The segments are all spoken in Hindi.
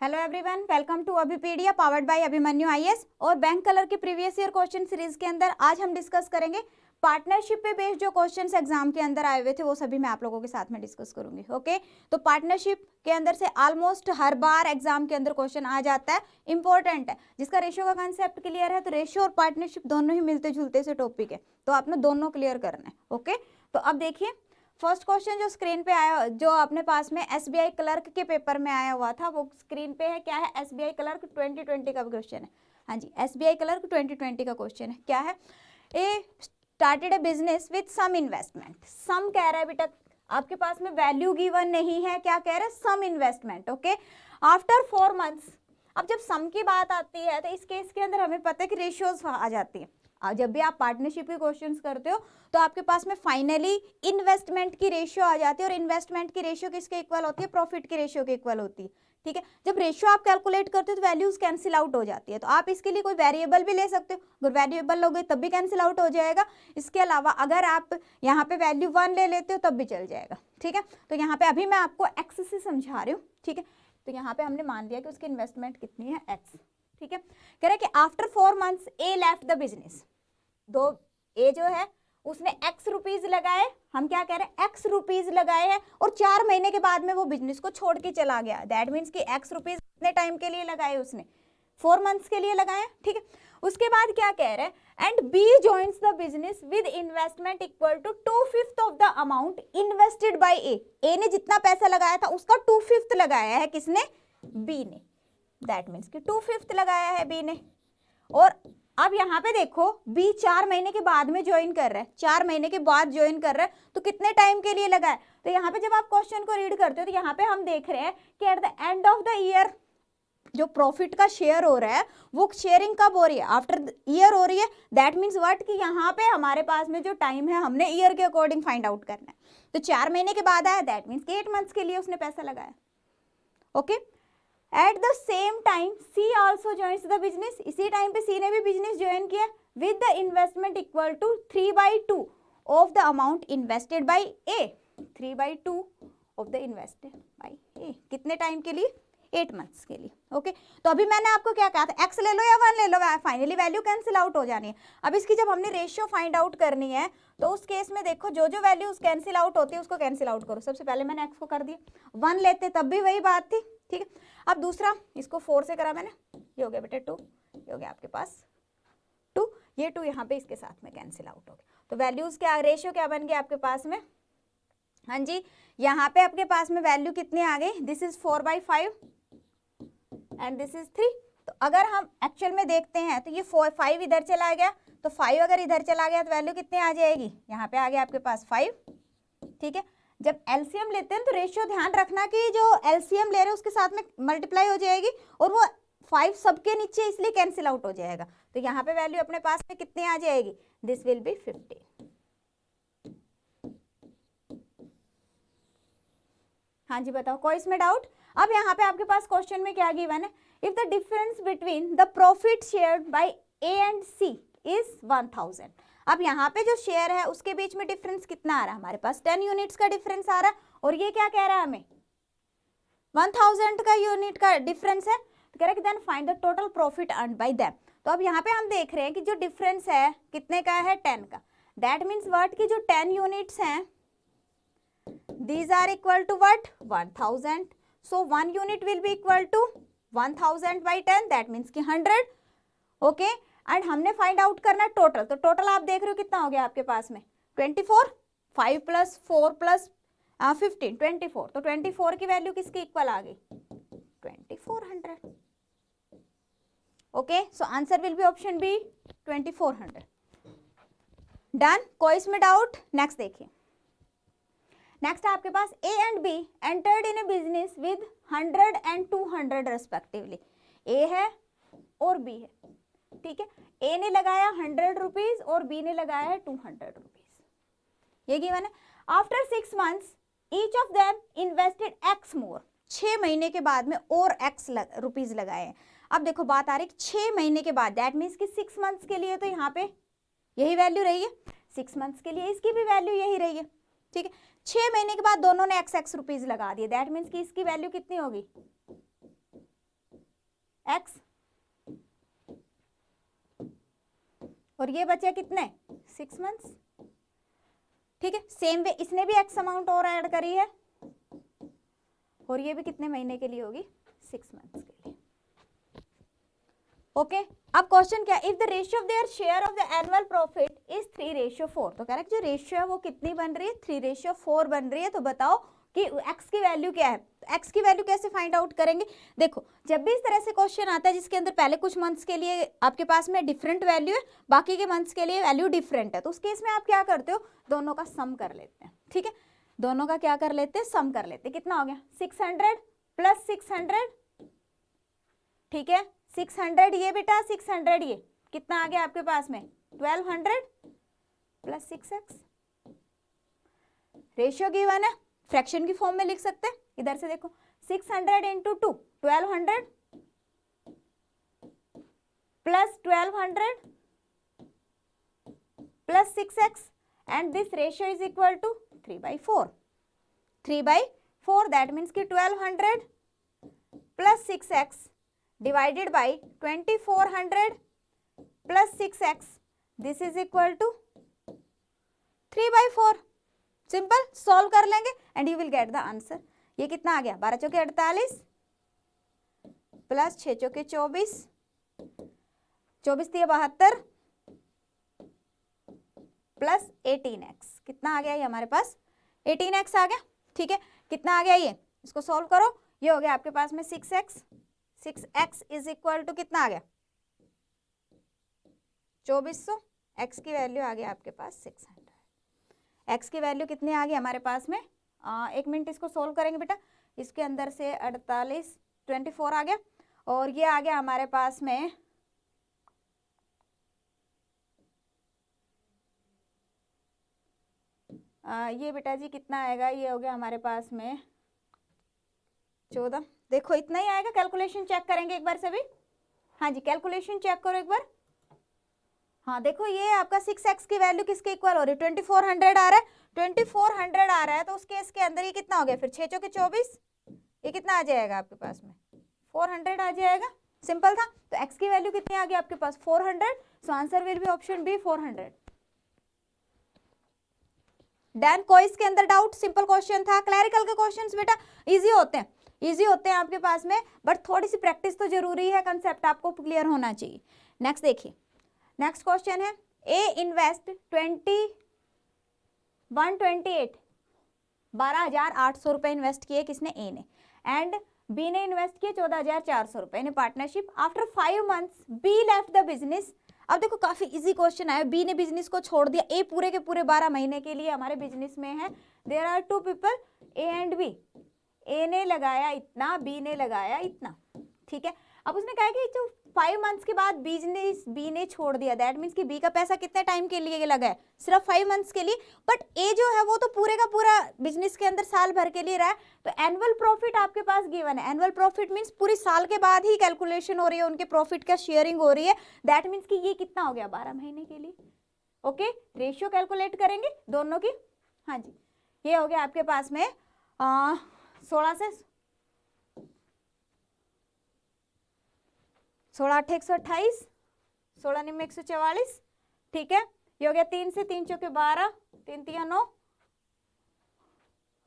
Hello everyone, welcome to Abhipedia powered by Abhimanyu IAS. और बैंक कलर की प्रीवियस ईयर क्वेश्चन सीरीज के अंदर आज हम डिस्कस करेंगे पार्टनरशिप पे बेस्ड जो क्वेश्चंस एग्जाम के अंदर आए हुए थे वो सभी मैं आप लोगों के साथ में डिस्कस करूंगी। ओके, तो पार्टनरशिप के अंदर से ऑलमोस्ट हर बार एग्जाम के अंदर क्वेश्चन आ जाता है, इंपॉर्टेंट है। जिसका रेशियो का कंसेप्ट क्लियर है तो रेशियो और पार्टनरशिप दोनों ही मिलते जुलते से टॉपिक है, तो आपने दोनों क्लियर करना है। ओके, तो अब देखिए फर्स्ट क्वेश्चन जो स्क्रीन पे आया, जो अपने पास में एसबीआई क्लर्क के पेपर में आया हुआ था, वो स्क्रीन पे है। क्या है? एसबीआई क्लर्क 2020 का क्वेश्चन है। हाँ जी, एसबीआई क्लर्क 2020 का क्वेश्चन है। क्या है? A started a business with some investment. Some कह रहा है बेटा, आपके पास में वैल्यू गिवन नहीं है। क्या कह रहे हैं? Some investment. Okay, after 4 months. अब जब सम की बात आती है तो इस केस के अंदर हमें पता है कि रेशियोज आ जाती है। जब भी आप पार्टनरशिप के क्वेश्चंस करते हो तो आपके पास में फाइनली इन्वेस्टमेंट की रेशियो आ जाती है, और इन्वेस्टमेंट की रेशियो किसके इक्वल होती है? प्रॉफिट की रेशियो के इक्वल होती है। ठीक है, जब रेशियो आप कैलकुलेट करते हो तो वैल्यूज कैंसिल आउट हो जाती है। तो आप इसके लिए कोई वेरिएबल भी ले सकते हो, अगर वेरिएबल लोगे तब भी कैंसिल आउट हो जाएगा। इसके अलावा अगर आप यहाँ पे वैल्यू 1 ले लेते हो तब भी चल जाएगा। ठीक है, तो यहाँ पे अभी मैं आपको एक्स से समझा रही हूँ। ठीक है, तो यहाँ पे हमने मान लिया कि उसकी इन्वेस्टमेंट कितनी है? एक्स। ठीक है, कह रहे हैं कि after 4 months A left the business. दो ए जो है उसने एक्स रुपीज लगाए, हम क्या कह रहे हैं? एक्स रुपीज लगाए हैं, और 4 महीने के बाद में वो बिजनेस को छोड़ के चला गया। दैट मीन्स कि एक्स रुपीज कितने टाइम के लिए लगाए? उसने 4 मंथ्स के लिए लगाए। ठीक है, उसके बाद क्या कह रहे हैं? And B joins the business with investment equal to 2/5 of the amount invested by A. A ने जितना पैसा लगाया था उसका 2/5 लगाया है किसने? बी ने। दैट मीन्स कि 2/5 लगाया है बी ने। और अब यहाँ पे देखो, बी 4 महीने के बाद में ज्वाइन कर रहा है, 4 महीने के बाद ज्वाइन कर रहा है, तो कितने टाइम के लिए लगा है? तो यहाँ पे जब आप क्वेश्चन को रीड करते हो तो यहाँ पे हम देख रहे हैं कि at the end of the year जो प्रॉफिट का शेयर हो रहा है वो शेयरिंग कब हो रही है? आफ्टर ईयर हो रही है। दैट मीन्स व्हाट कि यहाँ पे हमारे पास में जो टाइम है हमने ईयर के अकॉर्डिंग फाइंड आउट करना है। तो 4 महीने के बाद आया, दैट मीन्स 8 मंथ्स के लिए उसने पैसा लगाया। Okay, at the same time C also joins the business. इसी टाइम पे सी ने भी बिजनेस ज्वाइन किया with the investment equal to 3/2 of the amount invested by A. 3/2 of the invested by A कितने टाइम के लिए? 8 मंथ्स के लिए। ओके, तो अभी मैंने आपको क्या कहा था? एक्स ले लो या 1 ले लो, फाइनली वैल्यू कैंसिल आउट हो जानी है। अब इसकी जब हमने रेशियो फाइंड आउट करनी है तो उस केस में देखो, जो जो वैल्यूज कैंसिल आउट होती है उसको कैंसिल आउट करो। सबसे पहले मैंने एक्स को कर दिया, 1 लेते तब भी वही बात थी। ठीक है, अब दूसरा, इसको 4 से करा मैंने, ये हो गया बेटे 2, ये हो गया आपके पास 2, ये 2 यहाँ पे इसके साथ में कैंसिल आउट हो गया। तो वैल्यूज क्या, रेशियो क्या बन गया आपके पास में? हाँ जी, यहाँ पे आपके पास में वैल्यू कितनी आ गई? This is 4/5 and this is 3। तो अगर हम एक्चुअल में देखते हैं तो ये 5 इधर चला गया, तो 5 अगर इधर चला गया तो वैल्यू कितनी आ जाएगी? यहाँ पे आ गया आपके पास 5। ठीक है, जब एलसीएम लेते हैं तो रेशियो ध्यान रखना कि जो एलसीएम ले रहे हैं उसके साथ में मल्टीप्लाई हो जाएगी, और वो 5 सबके नीचे इसलिए कैंसिल आउट हो जाएगा। तो यहाँ पे वैल्यू अपने पास में कितनी आ जाएगी? This will be 50। हाँ जी, बताओ, कोई इसमें डाउट? अब यहाँ पे आपके पास क्वेश्चन में क्या गिवन है? If the difference between the profit shared by A and C is 1000। अब यहाँ पे जो शेयर है उसके बीच में डिफरेंस कितना आ रहा है? हमारे पास 10 यूनिट्स का डिफरेंस आ रहा है, और ये क्या कह रहा है हमें? 1000 का यूनिट का डिफरेंस है। तो कह रहा है कि then find the total profit earned by them. तो अब यहाँ पे हम देख रहे हैं कि जो डिफरेंस है कितने का है? 10 का। दैट मीन्स व्हाट कि जो 10 यूनिट्स हैं these are equal to what? 1000. so 1 unit will be equal to 1000 by 10, that means कि 100. ओके, एंड हमने फाइंड आउट करना है टोटल। तो टोटल आप देख रहे हो कितना हो गया आपके पास में? 24, 5 + 4 + 15, 24। तो 24 की वैल्यू किसकी इक्वल आ गई? 2400। Okay, so answer will be option B 2400। Done, कोई इसमें डाउट? नेक्स्ट देखिए, नेक्स्ट आपके पास A and B entered in a business with 100 and 200 respectively. A है और बी है। ठीक है, ए ने लगाया 100 रुपीज और बी ने लगाया है 200 रुपीज। ये गिवन है। After 6 months each of them invested X more. 6 महीने के बाद में और एक्स रुपीज लगाए हैं। अब देखो बात आ रही है 6 महीने के बाद, दैट मीन्स कि 6 मंथ्स के लिए तो यहाँ पे यही वैल्यू रही है, 6 मंथ्स के लिए इसकी भी वैल्यू यही रही है। ठीक है, 6 महीने के बाद दोनों ने एक्स रुपीज लगा दिए, दैट मीन्स कि इसकी वैल्यू कितनी होगी? एक्स, और ये बचे कितने 6 मंथ्स। ठीक है, सेम वे इसने भी एक्स अमाउंट और ऐड करी है, और ये भी कितने महीने के लिए होगी 6 मंथ्स के लिए। ओके अब क्वेश्चन क्या, if the ratio of their share of the annual profit is 3:4, तो करेक्ट जो रेशियो है वो कितनी बन रही है 3:4 बन रही है। तो बताओ कि x की वैल्यू क्या है। x की वैल्यू कैसे फाइंड आउट करेंगे, देखो जब भी इस तरह से क्वेश्चन आता है जिसके अंदर पहले कुछ मंथ्स के लिए आपके पास में डिफरेंट वैल्यू है, बाकी के मंथ्स के लिए वैल्यू डिफरेंट है, तो उस केस में आप क्या करते हो, दोनों का सम कर लेते हैं। ठीक है, दोनों का क्या कर लेते हैं, सम कर लेते हैं। कितना हो गया 600 प्लस 600, ठीक है 600 ये बेटा 600 ये कितना आ गया आपके पास में 1200 प्लस 6x। रेशियो गिवन है, फ्रैक्शन की फॉर्म में लिख सकते हैं। इधर से देखो 600 into 2 1200 plus 1200 plus 6x and this ratio is equal to 3/4। 3/4 that means कि 1200 plus 6x divided by 2400 plus 6x, this is equal to 3/4। Simple solve कर लेंगे and you will get the answer. ये कितना आ गया 12 चौके 48 प्लस 6 चौके 24, 24 दिए 72 प्लस 18x, कितना आ गया ये हमारे पास 18x आ गया। ठीक है, कितना आ गया ये, इसको सॉल्व करो, ये हो गया आपके पास में 6x। 6x is equal to कितना आ गया 2400, x की वैल्यू आ गया आपके पास 600। x की वैल्यू कितनी आ गई हमारे पास में, एक मिनट इसको सोल्व करेंगे बेटा। इसके अंदर से 48 24 आ गया, और ये आ गया हमारे पास में ये बेटा जी कितना आएगा, ये हो गया हमारे पास में 14। देखो इतना ही आएगा, कैलकुलेशन चेक करेंगे एक बार सभी। हाँ जी कैलकुलेशन चेक करो एक बार। हाँ देखो ये आपका 6x की वैल्यू किसके इक्वल हो रही है 2400 आ रहा है, 2400 आ रहा है, तो उस केस के अंदर ये कितना हो गया फिर 6 चौके 24, ये कितना आ जाएगा आपके पास में 400 आ जाएगा। सिंपल था। तो x की वैल्यू कितनी आ गई आपके पास 400, so answer will be option B 400। Done, कोई इसके अंदर डाउट, सिंपल क्वेश्चन था। क्लैरिकल के क्वेश्चंस बेटा इजी होते हैं, इजी होते हैं आपके पास में, बट थोड़ी सी प्रैक्टिस तो जरूरी है, कंसेप्ट आपको क्लियर होना चाहिए। नेक्स्ट देखिए, नेक्स्ट क्वेश्चन है ए इन्वेस्ट 12,800 रुपए इन्वेस्ट किए किसने, ए ने, एंड बी ने इन्वेस्ट किए 14,400 रुपए in partnership. After 5 months be left the business. अब देखो काफी इजी क्वेश्चन आया, बी ने बिजनेस को छोड़ दिया, ए पूरे के पूरे 12 महीने के लिए हमारे बिजनेस में है। There are 2 people A and B, A ने लगाया इतना, बी ने लगाया इतना। ठीक है, अब उसने कहा कि जो 5 मंथ्स के बाद बिजनेस बी ने छोड़ दिया, दैट मीन्स कि बी का पैसा कितने टाइम के लिए लगा है, सिर्फ 5 मंथ्स के लिए, बट ए जो है वो तो पूरे का पूरा बिजनेस के अंदर साल भर के लिए रहा है। तो एनुअल प्रॉफिट आपके पास गिवन है, एनुअल प्रॉफिट मीन्स पूरी साल के बाद ही कैलकुलेशन हो रही है, उनके प्रॉफिट का शेयरिंग हो रही है, दैट मीन्स कि ये कितना हो गया 12 महीने के लिए। ओके, रेशियो कैलकुलेट करेंगे दोनों की। हाँ जी, ये हो गया आपके पास में 16 से 16 8 128, 16 9 144। ठीक है, ये हो गया 3 से 3 चौके 12, 3 3 9।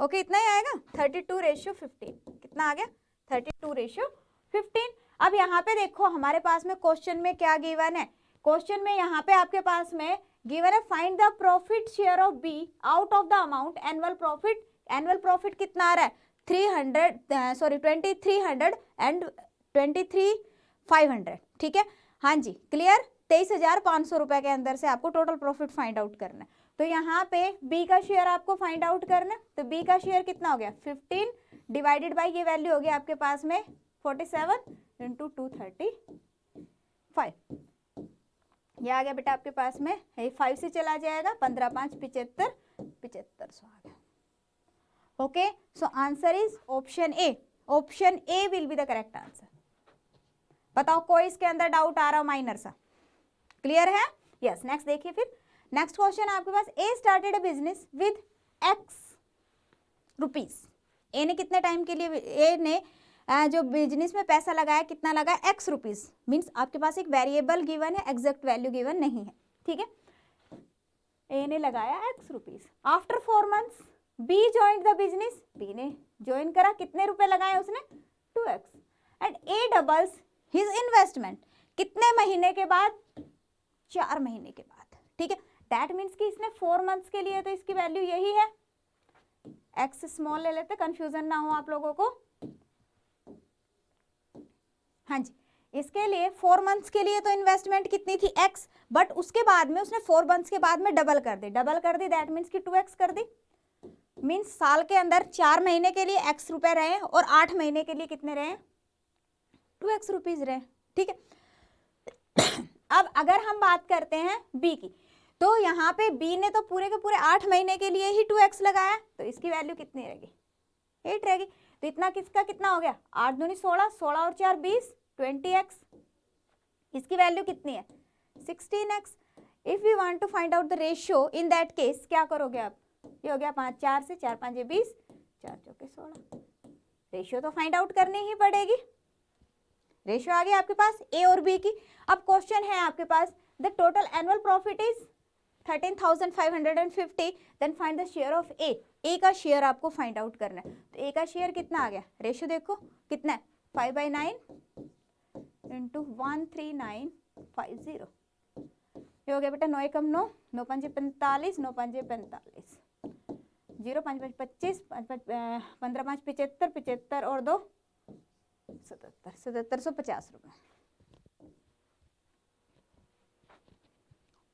ओके, इतना ही आएगा 32:15। कितना आ गया 32:15। अब यहाँ पे देखो हमारे पास में क्वेश्चन में क्या गिवन है, क्वेश्चन में यहाँ पे आपके पास में गिवन है find the profit share of be out of the amount annual profit. Annual profit कितना आ रहा है 2300 एंड 23,500। ठीक है, हाँ जी क्लियर, 23,500 रुपए के अंदर से आपको टोटल प्रॉफिट फाइंड आउट करना है। तो यहाँ पे बी का शेयर आपको फाइंड आउट करना है, तो बी का शेयर कितना हो गया 15 डिवाइडेड बाई ये वैल्यू हो गया आपके पास में 47 इंटू 235। ये आ गया बेटा आपके पास में 5 से चला जाएगा, 15 5 75 7500 आ गया। Okay, so answer is option A, option A will be the correct answer. बताओ कोई इसके अंदर डाउट आ रहा हो माइनर सा, क्लियर है? यस, नेक्स्ट देखिए फिर। नेक्स्ट क्वेश्चन आपके पास A started a business with X rupees. A ने कितने टाइम के लिए, ए ने जो बिजनेस में पैसा लगाया कितना लगाया x रुपीज, मीन्स आपके पास एक वेरिएबल गिवन है, एग्जैक्ट वैल्यू गिवन नहीं है, ठीक है। ए ने लगाया x rupees. After 4 months B joined the business, B ने ज्वाइन करा, कितने रुपए लगाए उसने 2x, and A doubles his investment, कितने महीने के बाद 4 महीने के बाद, ठीक है। दैट मीन्स कि इसने 4 months के लिए, तो इसकी वैल्यू यही है, x स्मॉल ले लेते, कंफ्यूजन ना हो आप लोगों को। हाँ जी, इसके लिए 4 months के लिए तो इन्वेस्टमेंट कितनी थी x, बट उसके बाद में उसने 4 months के बाद में डबल कर दी, दैट मीन्स कि 2x कर दी। मीन्स साल के अंदर 4 महीने के लिए x रुपए रहे और 8 महीने के लिए कितने रहे 2x रुपीज रहे, ठीक है। अब अगर हम बात करते हैं b की, तो यहाँ पे b ने तो पूरे के पूरे 8 महीने के लिए ही 2x लगाया, तो इसकी वैल्यू कितनी रहेगी 8 रहेगी। तो इतना किसका कितना हो गया, 8 दूनी 16, 16 और 4 20, 20x, इसकी वैल्यू कितनी है 16x। If you want to find out the ratio in that case क्या करोगे आप, ये हो गया 5 4 से 4 5 20, 4 चौके 16, रेशियो तो फाइंड आउट करनी ही पड़ेगी। रेशियो आ गया आपके पास ए और बी की। अब क्वेश्चन है आपके पास, the total annual profit is 13,550, then find the share of A. A का शेयर आपको फाइंड आउट करना है, तो ए का शेयर कितना आ गया, रेशियो देखो कितना है 5/9 इंटू 13950, ये हो गया बेटा 9 एकम 9, 9 पंजे 45, 9 पंजे 45, 0 5 5 25, 15 5 75, 75 और 2 77, 7750 रुपए।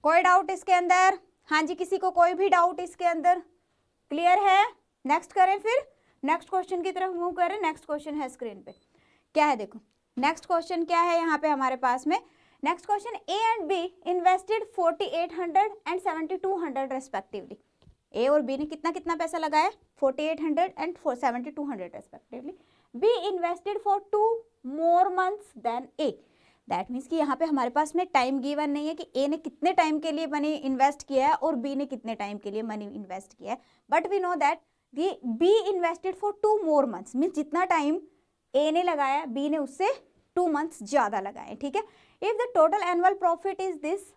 कोई डाउट इसके अंदर, हाँ जी, किसी को कोई भी डाउट इसके अंदर, क्लियर है। नेक्स्ट करें, फिर नेक्स्ट क्वेश्चन की तरफ मूव करें। नेक्स्ट क्वेश्चन है स्क्रीन पे, क्या है देखो, नेक्स्ट क्वेश्चन क्या है यहाँ पे हमारे पास में। Next question, A and B invested 4800 and 7200 respectively. A और बी ने कितना कितना पैसा लगाया 4800 and 7200 respectively. B invested for 2 more months than A. That means कि यहाँ पे हमारे पास में टाइम गिवन नहीं है कि ए ने कितने टाइम के लिए मनी इन्वेस्ट किया है और बी ने कितने टाइम के लिए मनी इन्वेस्ट किया है, but we know that B invested for 2 more months, means जितना टाइम ए ने लगाया बी ने उससे 2 months ज्यादा लगाए, ठीक है। If the total annual profit is this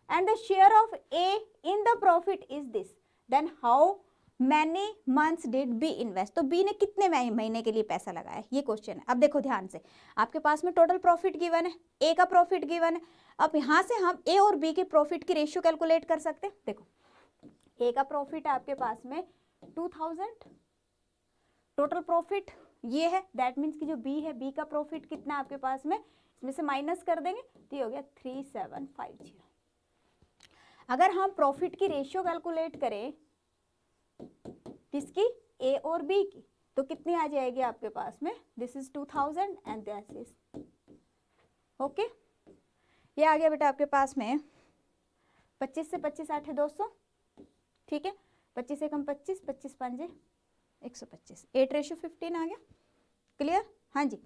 and the share of A in the profit is this, then how many months did B invest. तो बी ने कितने महीने के लिए पैसा लगाया, ये क्वेश्चन है। अब देखो ध्यान से, आपके पास में टोटल प्रॉफिट गिवन है, ए का प्रॉफिट गिवन है। अब यहाँ से हम ए और बी की प्रॉफिट की रेशियो कैलकुलेट कर सकते हैं। देखो ए का प्रॉफिट है आपके पास में 2000, टोटल प्रॉफिट ये है, दैट मीन्स कि जो बी है, बी का प्रॉफिट कितना आपके पास में, इसमें से माइनस कर देंगे तो ये हो गया 3750। अगर हम प्रॉफिट की रेशियो कैलकुलेट करें किसकी, ए और बी की, तो कितनी आ जाएगी आपके पास में, this is 2000 and this is okay. ये आ गया बेटा आपके पास में 25 से 25 8 है 200, ठीक है। 25 से कम 25, 25 पंजे 125, 8:15 आ गया, क्लियर। हाँ जी,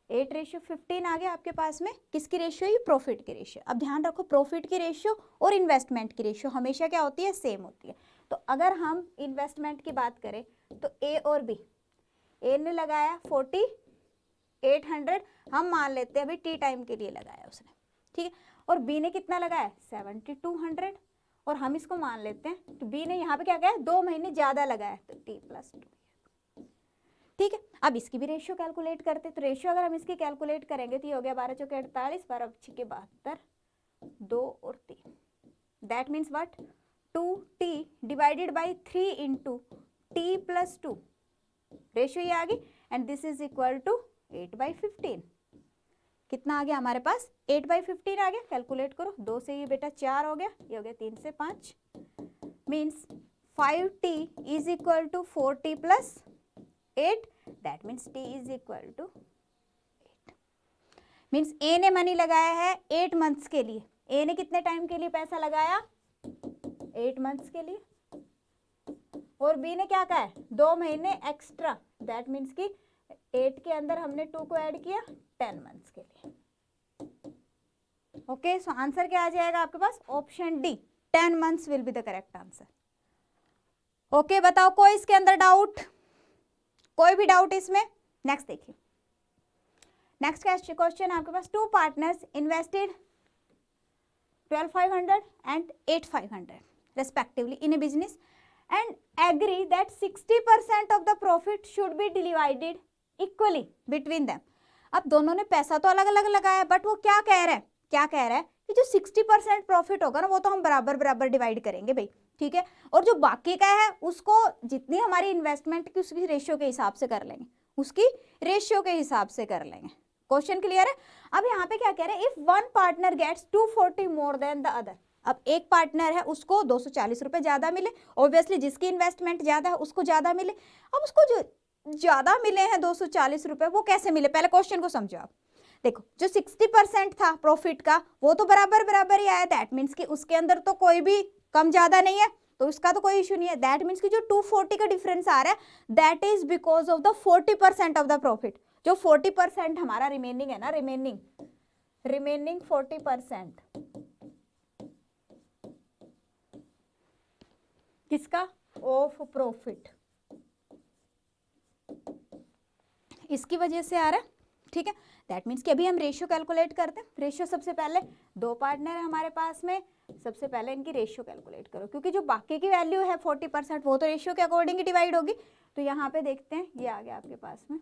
8:15 आ गया आपके पास में, किसकी रेशियो, ये प्रॉफिट की रेशियो। अब ध्यान रखो, प्रॉफिट की रेशियो और इन्वेस्टमेंट की रेशियो हमेशा क्या होती है, सेम होती है। तो अगर हम इन्वेस्टमेंट की बात करें तो ए और बी, ए ने लगाया 4800, हम मान लेते हैं अभी टी टाइम के लिए लगाया उसने, ठीक है। और बी ने कितना लगाया 7200, और हम इसको मान लेते हैं तो बी ने यहाँ पे क्या किया 2 महीने ज्यादा लगाया, तो t+2, ठीक है। अब इसकी भी रेशियो कैलकुलेट करते, तो रेशियो अगर हम इसकी कैलकुलेट करेंगे तो ये हो गया 12 चौके 48, 12 6 72, 2 और 3, that means what, 2t divided by 3 into t+2, ratio ये आ गई, and this is equal to 8/15। कितना आ गया हमारे पास 8/15 आ गया, कैलकुलेट करो, 2 से ये बेटा 4 हो गया, ये हो गया 3 से 5, means 5t is equal to 4t + 8, that means t is equal to 8। Means A ने मनी लगाया है 8 मंथ्स के लिए, ए ने कितने टाइम के लिए पैसा लगाया 8 मंथ्स के लिए, और बी ने क्या कहा है 2 महीने एक्स्ट्रा, दैट मीन्स कि 8 के अंदर हमने 2 को ऐड किया 10 मंथ्स के लिए। ओके, सो आंसर क्या आ जाएगा आपके पास, option D, 10 months will be the correct answer. Okay, बताओ कोई इसके अंदर डाउट, कोई भी डाउट इसमें। नेक्स्ट देखिए, नेक्स्ट क्वेश्चन आपके पास, 2 partners invested 12,500 and 8,500 respectively in a business and agree that 60% of the profit should be divided equally between them. अब दोनों ने पैसा तो अलग अलग लगाया, बट वो क्या कह रहा है कि जो 60% प्रॉफिट होगा ना वो तो हम बराबर बराबर डिवाइड करेंगे भाई, ठीक है, और जो बाकी का है उसको जितनी हमारी इन्वेस्टमेंट की उसकी रेशियो के हिसाब से कर लेंगे, उसकी रेशियो के हिसाब से कर लेंगे। क्वेश्चन क्लियर है? अब यहाँ पे क्या कह रहे हैं, if one partner gets 240 more than the other, अब एक पार्टनर है उसको 240 रुपए ज्यादा मिले, ऑब्वियसली जिसकी इन्वेस्टमेंट ज्यादा है उसको ज्यादा मिले। अब उसको जो ज्यादा मिले हैं 240 रुपए, वो कैसे मिले, पहले क्वेश्चन को समझो आप। देखो जो 60% था प्रॉफिट का वो तो बराबर बराबर ही आया, दैट मीन्स कि उसके अंदर तो कोई भी कम ज्यादा नहीं है, तो इसका तो कोई इशू नहीं है। दैट मीन्स कि जो 240 का डिफरेंस आ रहा है that is because of the 40% of the profit. जो 40% हमारा रिमेनिंग है ना, रिमेनिंग 40% किसका, ऑफ प्रॉफिट, इसकी वजह से आ रहा है, ठीक है। दैट मीन्स कि अभी हम रेशियो कैलकुलेट करते हैं। रेशियो सबसे पहले 2 पार्टनर है हमारे पास में, सबसे पहले इनकी रेशियो कैलकुलेट करो, क्योंकि जो बाकी की वैल्यू है 40% वो तो रेशियो के अकॉर्डिंग ही डिवाइड होगी। तो यहाँ पे देखते हैं, ये आ गया आपके पास में,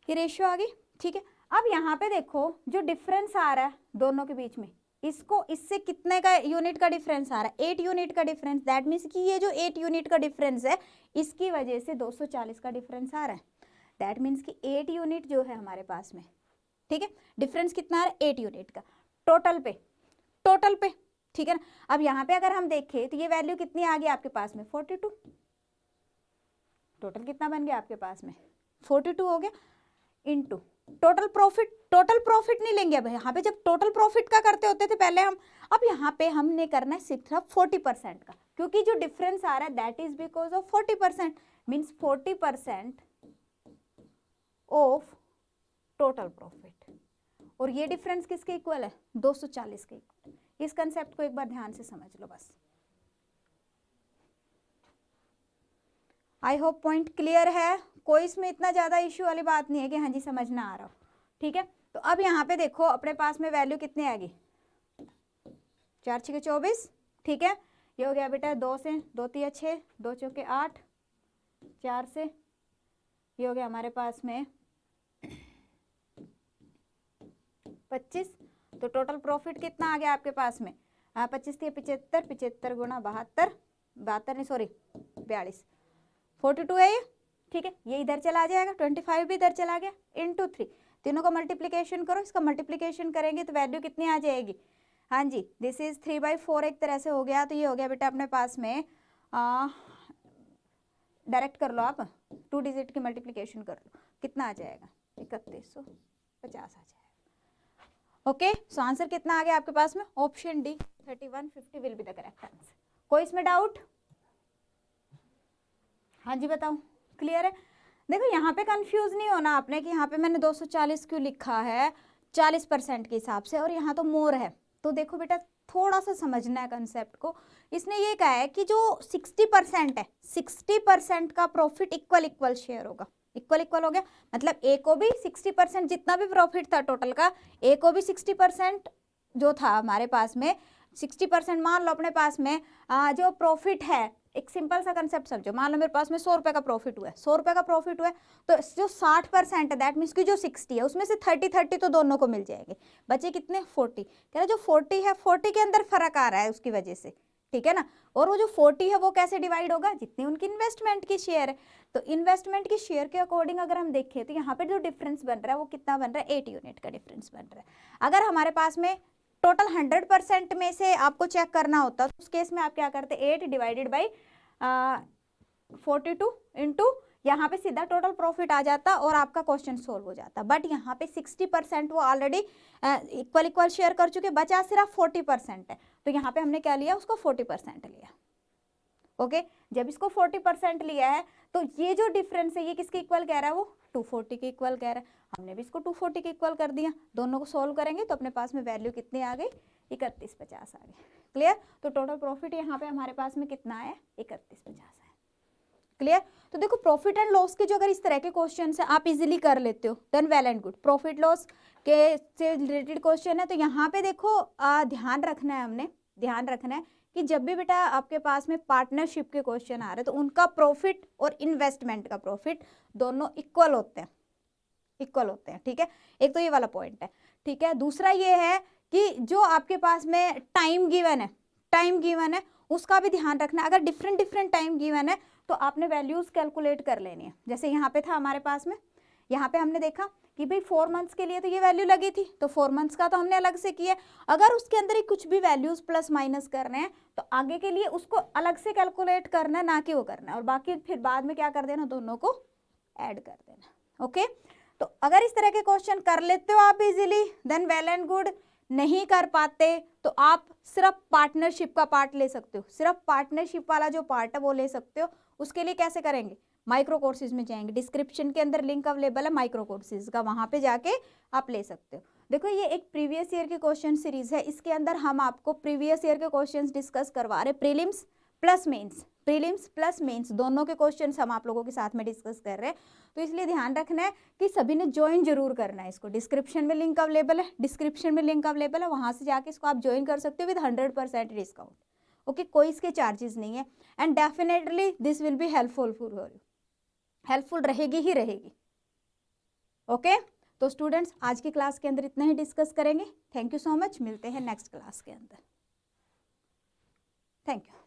ये रेशियो आ गई, ठीक है। अब यहाँ पे देखो जो डिफरेंस आ रहा है दोनों के बीच में, इसको इससे कितने का यूनिट का डिफरेंस आ रहा है, 8 यूनिट का डिफरेंस। दैट मीन्स कि ये जो 8 यूनिट का डिफरेंस है इसकी वजह से 240 का डिफरेंस आ रहा है। दैट मीन्स कि 8 यूनिट जो है हमारे पास में, ठीक है, डिफरेंस कितना आ रहा है 8 यूनिट का टोटल पे, ठीक है ना। अब यहाँ पे अगर हम देखें तो ये वैल्यू कितनी आ गई आपके पास में 42, टोटल कितना बन गया आपके पास में 42 हो गया, इनटू टोटल प्रॉफिट नहीं लेंगे। अब यहाँ पे जब टोटल प्रॉफिट का करते होते थे पहले हम, अब यहाँ पे हमने करना है सिर्फ 40% का, क्योंकि जो डिफरेंस आ रहा है that is because of 40%, means 40% of total profit. और ये डिफरेंस किसके इक्वल है 240 के इक्वल। इस कंसेप्ट को एक बार ध्यान से समझ लो बस। आई होप पॉइंट क्लियर है, कोई इसमें इतना ज्यादा इश्यू वाली बात नहीं है कि हाँ जी समझ ना आ रहा हो, ठीक है। तो अब यहाँ पे देखो अपने पास में वैल्यू कितनी आएगी 4 6 24, ठीक है। ये हो गया बेटा 2 से 2 3 6, 2 चौके 8, 4 से ये हो गया हमारे पास में 25। तो टोटल प्रॉफिट कितना आ गया आपके पास में 25 थी 75, 75 गुणा 72, 72 नहीं सॉरी 42, 42 है ये, ठीक है। ये इधर चला जाएगा, 25 भी इधर चला गया, इनटू 3, तीनों का मल्टीप्लिकेशन करो, इसका मल्टीप्लिकेशन करेंगे तो वैल्यू कितनी आ जाएगी, हाँ जी दिस इज 3/4 एक तरह से हो गया। तो ये हो गया बेटा अपने पास में डायरेक्ट कर लो आप, 2 डिजिट की मल्टीप्लिकेशन कर लो, कितना आ जाएगा 3150 आ जाएगा। ओके, सो आंसर कितना आ गया आपके पास में option D 3150 will be the correct answer. कोई इसमें डाउट? हाँ जी बताओ, क्लियर है? देखो यहाँ पे कंफ्यूज नहीं होना आपने कि यहाँ पे मैंने 240 क्यों लिखा है 40% के हिसाब से और यहाँ तो मोर है। तो देखो बेटा थोड़ा सा समझना है कंसेप्ट को। इसने ये कहा है कि जो 60% है 60% का प्रॉफिट इक्वल शेयर होगा, इक्वल हो गया मतलब ए को भी 60% जितना भी प्रॉफिट था टोटल का, ए को भी 60% जो था हमारे पास में 60% मान लो अपने पास में जो प्रॉफिट है। एक सिंपल सा कंसेप्ट समझो, मान लो मेरे पास में 100 रुपए का प्रॉफिट हुआ है, 100 रुपए का प्रॉफिट हुआ है तो जो 60% है दैट मीन्स की जो 60 है उसमें से 30 तो दोनों को मिल जाएंगे, बचे कितने 40। कह रहे जो 40 है 40 के अंदर फर्क आ रहा है उसकी वजह से, ठीक है ना। और वो जो 40 है वो कैसे डिवाइड होगा, जितनी उनकी इन्वेस्टमेंट की शेयर है। तो इन्वेस्टमेंट की शेयर के अकॉर्डिंग अगर हम देखें तो यहाँ पे जो डिफरेंस बन रहा है वो कितना बन रहा है 8 यूनिट का डिफरेंस बन रहा है। अगर हमारे पास में टोटल 100% में से आपको चेक करना होता तो उस केस में आप क्या करते 8 डिवाइडेड बाई 42 इंटू यहाँ पे सीधा टोटल प्रॉफिट आ जाता और आपका क्वेश्चन सोल्व हो जाता। बट यहाँ पे 60% वो ऑलरेडी इक्वल शेयर कर चुके, बचा सिर्फ 40% है। तो यहाँ पे हमने क्या लिया उसको 40% लिया। ओके, जब इसको 40% लिया है तो ये जो डिफरेंस है ये किसके इक्वल कह रहा है, वो 240 के इक्वल कह रहा है। हमने भी इसको 240 के इक्वल कर दिया। दोनों को सोल्व करेंगे तो अपने पास में वैल्यू कितनी आ गई 3150 आ गई। क्लियर? तो टोटल प्रॉफिट यहाँ पे हमारे पास में कितना है 3150 है। क्लियर। तो देखो प्रॉफिट एंड लॉस के जो अगर इस तरह के क्वेश्चन है आप इजीली कर लेते हो, then well and good. Profit loss के से रिलेटेड क्वेश्चन है तो यहाँ पे देखो ध्यान रखना है, हमने ध्यान रखना है कि जब भी बेटा आपके पास में पार्टनरशिप के क्वेश्चन आ रहे हैं तो उनका प्रॉफिट और इन्वेस्टमेंट का प्रॉफिट दोनों इक्वल होते हैं, इक्वल होते हैं, ठीक है। एक तो ये वाला पॉइंट है, ठीक है। दूसरा ये है कि जो आपके पास में टाइम गिवन है, टाइम गिवन है उसका भी ध्यान रखना। अगर डिफरेंट डिफरेंट टाइम गिवन है तो आपने वैल्यूज कैलकुलेट कर लेनी है। जैसे यहाँ पे था हमारे पास में, यहाँ पे हमने देखा कि भाई 4 मंथ्स के लिए तो ये वैल्यू लगी थी, तो 4 मंथ्स का तो हमने अलग से किया। अगर उसके अंदर ही कुछ भी वैल्यूज प्लस माइनस करने हैं तो आगे के लिए उसको अलग से कैलकुलेट करना है, ना कि वो करना है, और बाकी फिर बाद में क्या कर देना, दोनों को ऐड कर देना। ओके, तो अगर इस तरह के क्वेश्चन कर लेते हो आप easily, then well and good. नहीं कर पाते तो आप सिर्फ पार्टनरशिप का पार्ट ले सकते हो, सिर्फ पार्टनरशिप वाला जो पार्ट है वो ले सकते हो। उसके लिए कैसे करेंगे, माइक्रो कोर्सेज में जाएंगे, डिस्क्रिप्शन के अंदर लिंक अवेलेबल है माइक्रो कोर्सेज का, वहां पे जाके आप ले सकते हो। देखो ये एक प्रीवियस ईयर की क्वेश्चन सीरीज है, इसके अंदर हम आपको प्रीवियस ईयर के क्वेश्चंस डिस्कस करवा रहे, prelims plus mains, prelims plus mains दोनों के क्वेश्चंस हम आप लोगों के साथ में डिस्कस कर रहे हैं। तो इसलिए ध्यान रखना है कि सभी ने ज्वाइन जरूर करना है इसको। डिस्क्रिप्शन में लिंक अवेलेबल है, डिस्क्रिप्शन में लिंक अवेलेबल है, वहां से जाके इसको आप ज्वाइन कर सकते हो विद 100% डिस्काउंट। ओके, कोई इसके चार्जेस नहीं है, and definitely this will be helpful for you, helpful रहेगी ही रहेगी। ओके, तो स्टूडेंट्स आज की क्लास के अंदर इतना ही डिस्कस करेंगे। थैंक यू सो मच, मिलते हैं नेक्स्ट क्लास के अंदर। Thank you.